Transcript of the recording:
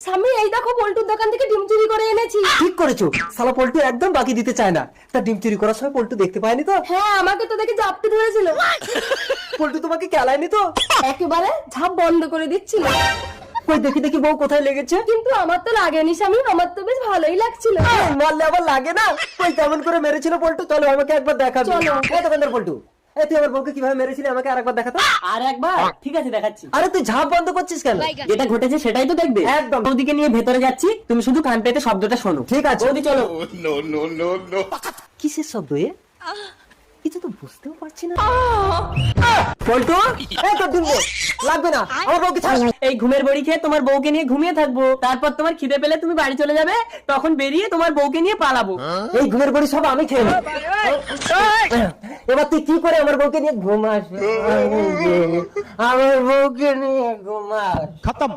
স্বামী এই দেখো পল্টুর দোকান থেকে ডিম চুরি করে এনেছি। ঠিক করেছো, শালা পল্টু একদম বাকি দিতে চায় না। তা ডিম চুরি করার সময় পল্টু দেখতে পায়নি তো? হ্যাঁ আমাকে তো দেখে জাপটে ধরেছিল। পল্টু তোমাকে কেলায়নি তো? একেবারে ঝাপ বন্ধ করে দিচ্ছিল। কই দেখি দেখি বউ কোথায় লেগেছে? কিন্তু আমার তো লাগেনি স্বামী, আমার তো বেশ ভালোই লাগছিল। মারলে আবার লাগে না? কই কেমন করে মেরেছিল পল্টু? চলো আমাকে একবার দেখাবো। চলো। এই দোকানদার পল্টু, এই তুই আমার বউকে কিভাবে মেরেছিলি আমাকে আরেকবার দেখাতো। আর একবার? ঠিক আছে দেখাচ্ছি। আরে তুই ঝাঁপ বন্ধ করছিস কেন? যেটা ঘটেছে সেটাই তো দেখবে। একদম। ওদিকে নিয়ে ভেতরে যাচ্ছি, তুমি শুধু কান পেতে শব্দটা শোনো। ঠিক আছে। ওদি চলো। কিসের শব্দ এ? কিছু তো বুঝতেও পারছি না। পল্টু, এই তোর ডিম দে। লাগবে না, আমার বউকে ছাড়। এই ঘুমের বড়ি খেয়ে তোমার বউকে নিয়ে ঘুমিয়ে থাকবো, তারপর তোমার খিদে পেলে তুমি বাড়ি চলে যাবে, তখন বেরিয়ে তোমার বউকে নিয়ে পালাবো। এই ঘুমের বড়ি সব আমি খেয়ে নেব। এবার তুই কি করে আমার বউকে নিয়ে ঘুমাস? আমার বউকে নিয়ে ঘুমাস। खत्म।